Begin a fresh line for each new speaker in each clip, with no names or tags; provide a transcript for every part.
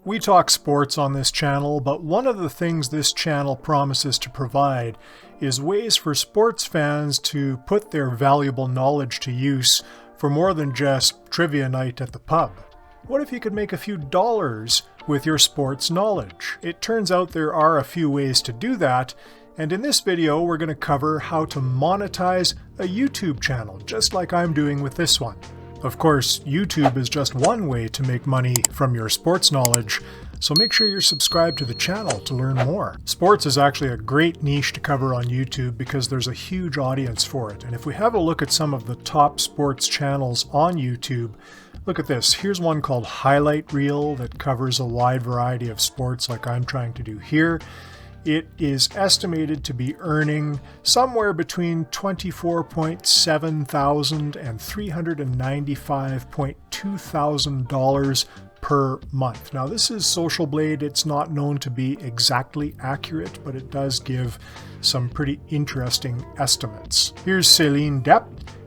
We talk sports on this channel, but one of the things this channel promises to provide is ways for sports fans to put their valuable knowledge to use for more than just trivia night at the pub. What if you could make a few dollars with your sports knowledge? It turns out there are a few ways to do that, and in this video we're going to cover how to monetize a YouTube channel, just like I'm doing with this one. Of course, YouTube is just one way to make money from your sports knowledge, so make sure you're subscribed to the channel to learn more. Sports is actually a great niche to cover on YouTube because there's a huge audience for it. And if we have a look at some of the top sports channels on YouTube, look at this. Here's one called Highlight Reel that covers a wide variety of sports like I'm trying to do here. It is estimated to be earning somewhere between $24.7 thousand and $395.2 thousand per month. Now this is Social Blade. It's not known to be exactly accurate, but it does give some pretty interesting estimates. Here's Celine Depp,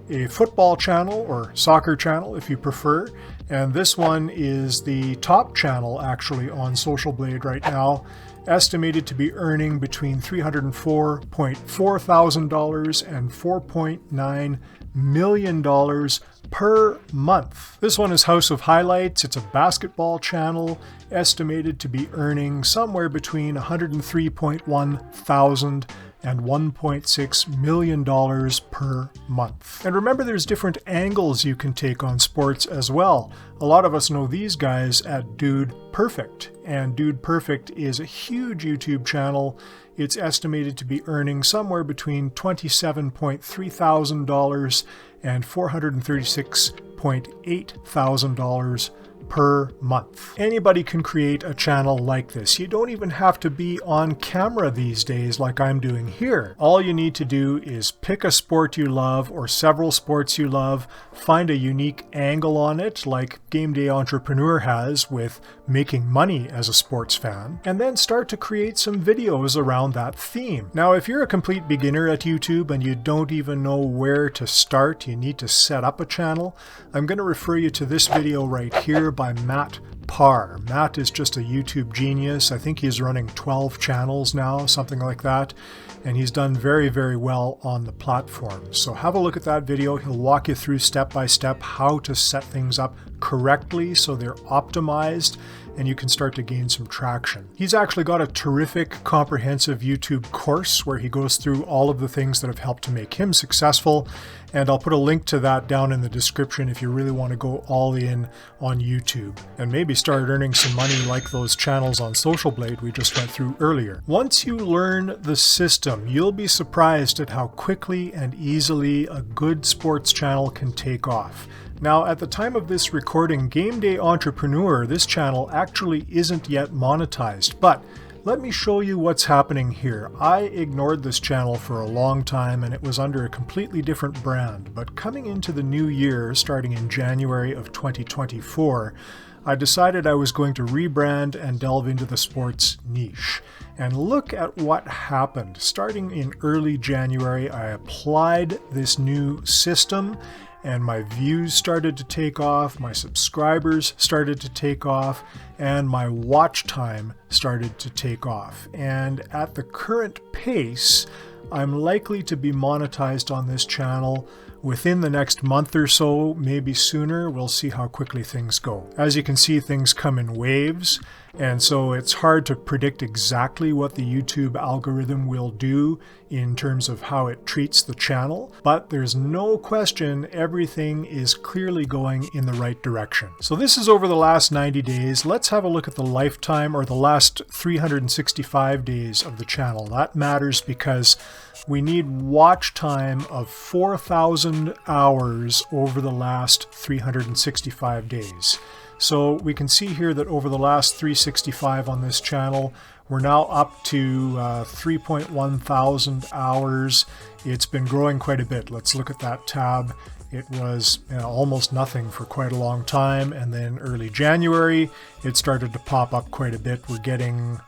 a football channel or soccer channel if you prefer, and this one is the top channel actually on Social Blade right now, estimated to be earning between $304.4 thousand and $4.9 million per month. This one is House of Highlights. It's a basketball channel, estimated to be earning somewhere between $103.1 thousand and $1.6 million per month. And remember, there's different angles you can take on sports as well. A lot of us know these guys at Dude Perfect, and Dude Perfect is a huge YouTube channel. It's estimated to be earning somewhere between $27.3 thousand and $436.8 thousand per month. Anybody can create a channel like this. You don't even have to be on camera these days like I'm doing here. All you need to do is pick a sport you love or several sports you love, find a unique angle on it like Game Day Entrepreneur has with making money as a sports fan, and then start to create some videos around that theme. Now, if you're a complete beginner at YouTube and you don't even know where to start, you need to set up a channel, I'm going to refer you to this video right here by Matt Parr. Matt is just a YouTube genius. I think he's running 12 channels now, something like that, and he's done very, very well on the platform. So have a look at that video. He'll walk you through step by step how to set things up correctly so they're optimized and you can start to gain some traction. He's actually got a terrific comprehensive YouTube course where he goes through all of the things that have helped to make him successful, and I'll put a link to that down in the description if you really want to go all in on YouTube and maybe start earning some money like those channels on Social Blade we just went through earlier. Once you learn the system, you'll be surprised at how quickly and easily a good sports channel can take off. Now, at the time of this recording, Game Day Entrepreneur, this channel actually isn't yet monetized, but let me show you what's happening here. I ignored this channel for a long time and it was under a completely different brand, but coming into the new year, starting in January of 2024, I decided I was going to rebrand and delve into the sports niche. And look at what happened. Starting in early January, I applied this new system and my views started to take off, my subscribers started to take off, and my watch time started to take off. And at the current pace, I'm likely to be monetized on this channel within the next month or so, maybe sooner. We'll see how quickly things go. As you can see, things come in waves, and so it's hard to predict exactly what the YouTube algorithm will do in terms of how it treats the channel, but there's no question everything is clearly going in the right direction. So this is over the last 90 days. Let's have a look at the lifetime or the last 365 days of the channel. That matters because we need watch time of 4,000 hours over the last 365 days. So we can see here that over the last 365 on this channel, we're now up to 3.1 thousand hours. It's been growing quite a bit. Let's look at that tab. It was almost nothing for quite a long time, and then early January it started to pop up quite a bit. We're getting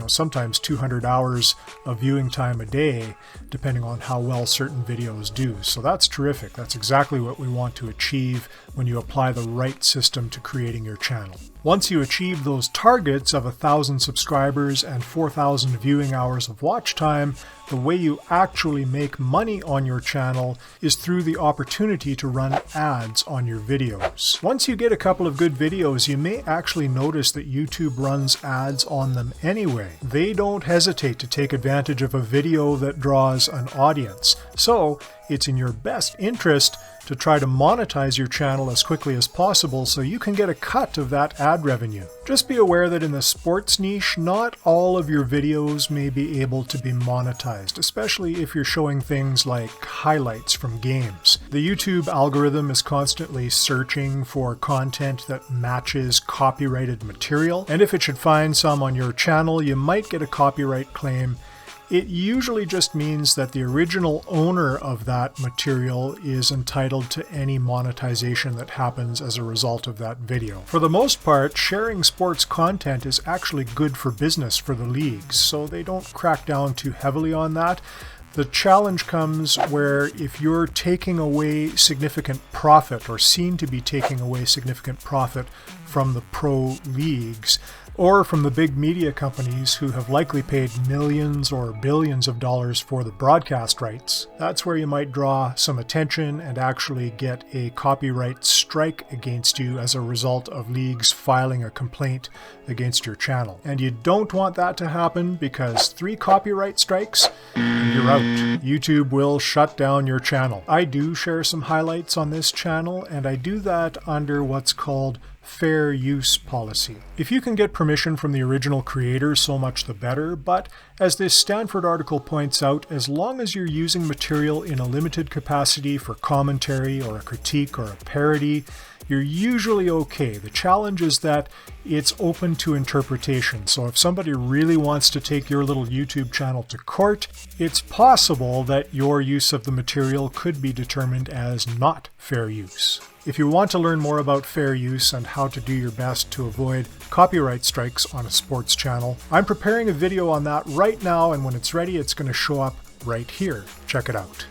sometimes 200 hours of viewing time a day, depending on how well certain videos do. So that's terrific. That's exactly what we want to achieve when you apply the right system to creating your channel. Once you achieve those targets of 1,000 subscribers and 4,000 viewing hours of watch time, the way you actually make money on your channel is through the opportunity to run ads on your videos. Once you get a couple of good videos, you may actually notice that YouTube runs ads on them anyway. They don't hesitate to take advantage of a video that draws an audience. So it's in your best interest to try to monetize your channel as quickly as possible so you can get a cut of that ad revenue. Just be aware that in the sports niche, not all of your videos may be able to be monetized, especially if you're showing things like highlights from games. The YouTube algorithm is constantly searching for content that matches copyrighted material, and if it should find some on your channel, you might get a copyright claim. It usually just means that the original owner of that material is entitled to any monetization that happens as a result of that video. For the most part, sharing sports content is actually good for business for the leagues, so they don't crack down too heavily on that. The challenge comes where if you're taking away significant profit or seen to be taking away significant profit from the pro leagues, or from the big media companies who have likely paid millions or billions of dollars for the broadcast rights, that's where you might draw some attention and actually get a copyright strike against you as a result of leagues filing a complaint against your channel. And you don't want that to happen, because 3 copyright strikes and you're out. YouTube will shut down your channel. I do share some highlights on this channel, and I do that under what's called fair use policy. If you can get permission from the original creator, so much the better, but as this Stanford article points out, as long as you're using material in a limited capacity for commentary or a critique or a parody, you're usually okay. The challenge is that it's open to interpretation. So if somebody really wants to take your little YouTube channel to court, it's possible that your use of the material could be determined as not fair use. If you want to learn more about fair use and how to do your best to avoid copyright strikes on a sports channel, I'm preparing a video on that right now, and when it's ready, it's going to show up right here. Check it out.